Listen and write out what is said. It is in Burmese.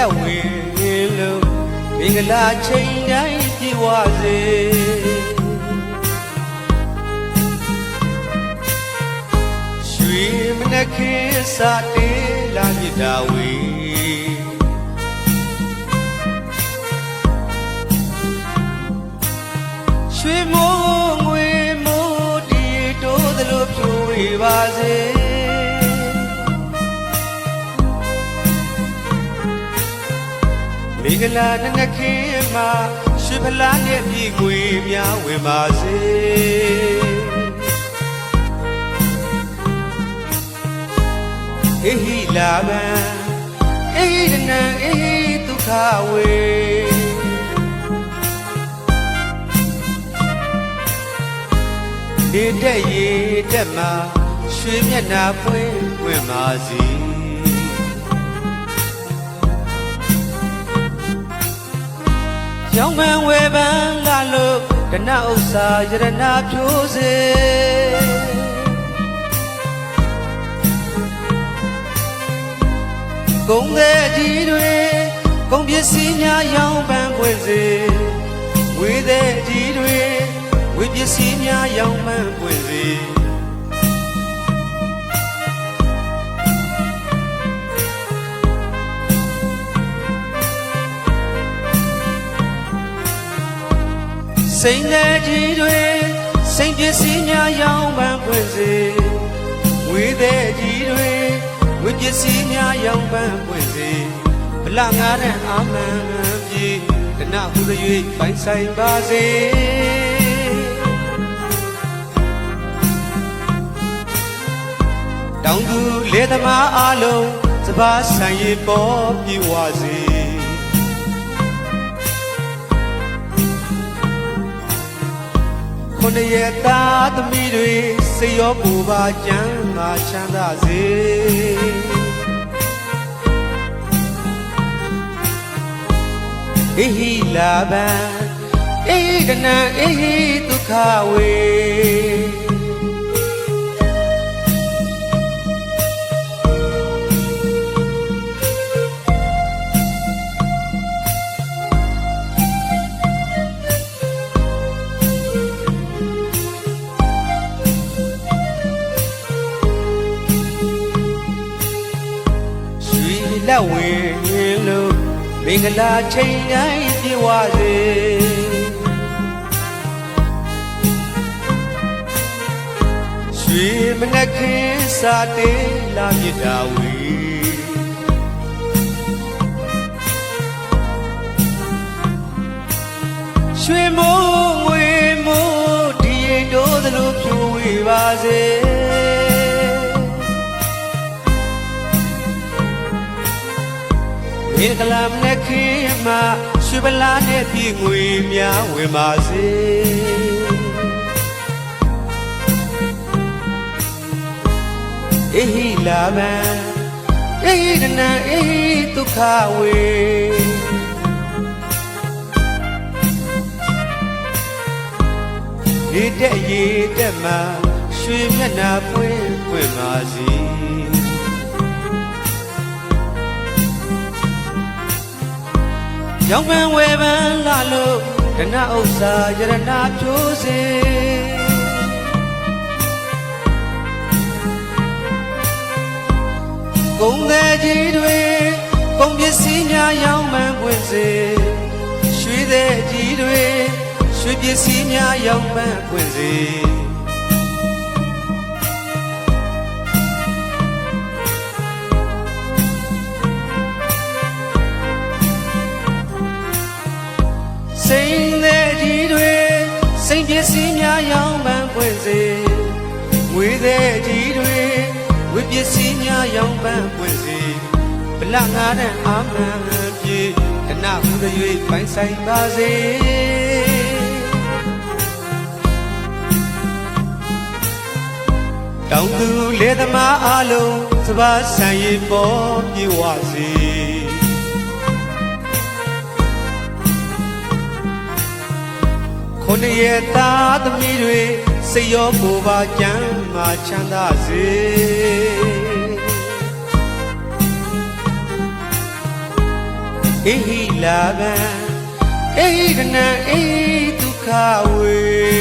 လက်ဝင်လို့မင်္ဂလာချိန်တိုင်းပြည့်ဝစေရွှေမနက်ခင်းစာတေးလာမြစ်တာဝေရွှေမိုးငွေမိုးတီတိုးသလိုဖြိုးဝေပါစေမင်္ဂလာနနခင်းမှာရွှေဖလားနဲ့ပြည်ငွေများဝင်ပါစေအေဟိလာဘံအေဟိဒနံအေဟိဒုက္ခဝေနေတဲ့ရေတက်မှာရွှေမျက်နှာဖွင့်ဝင်ပါစေရောင်ပန်ဝေပန်လာလို့ဒနဥစ္စာယရနာဖြိုးစေကုန်းတဲ့ကြီးတွေကုန်ပစ္စည်းများရောင်ပန်ပွင့်စေဝေတဲ့ကြီးတွေဝေပစ္စည်းများရောင်ပန်ပွင့်စေစိန်တဲ့ကြီးတွေစိန်ပစ္စည်းများရောင်ပန်ပွင့်စေဝေတဲ့ကြီးတွေဝေပစ္စည်းများရောင်ပန်ပွင့်စေဗလငါးတဲ့အာမန်ပြေဒနဟုသ၍ပိုင်ဆိုင်ပါစေတောင်သူလေသမားအလုံးစပါးဆိုင်ရပေါ်ပြေဝစေခုနှစ်ရက်သားသမီးတွေစိတ်ရောပူပါကြမ်းမာချမ်းသာစေအေဟိလာဘံအေဟိဒနံအေဟိဒုက္ခဝေလက်ဝင်လို့မင်္ဂလာချိန်တိုင်းပြည့်ဝစေရွှေမနက်ခင်းစာတေးလာမြစ်တာဝေရွှေမိုးငွေမိုးဒီရင်တိုးသလိုဖြိုးဝေပါစေမင်္ဂလာမနက်ခင်းမှာရွှေဗလာနဲ့ပြည်ငွေများဝင်ပါစေအေဟိလာဘံအေဟိဒနံအေဟိဒုက္ခဝေနေတဲ့ရေတက်မှာရွှေမျက်နှာပွင့်ပွင့်ပါစေရောင်ပန်ဝေပန်လာလို့ဒနဥစ္စာယရနာဖြိုးစေကုန်းတဲ့ကြီးတွေကုန်ပစ္စည်းများရောင်ပန်ပွင့်စေရွှေတဲ့ကြီးတွေရွှေပစ္စည်းများရောင်ပန်ပွင့်စေစိန်တဲ့ကြီးတွေစိန်ပစ္စည်းများရောင်ပန်ပွင့်စေငွေတဲ့ကြီးတွေဝေပစ္စည်းများရောင်ပန်ပွင့်စေဗလငါးတဲ့အာမန်ပြေဒနဟုသ၍ပိုင်ဆိုင်ပါစေတောင်သူလေသမားအလုံးစပါးဆိုင်ရပေါ်ပြေဝစေခုနှစ်ရက်သားသမီးတွေစိတ်ရောကိုယ်ပါကြမ်းမာချမ်းသာစေ အေဟိလာကံအေဟိကနံအေဟိဒုက္ခဝေ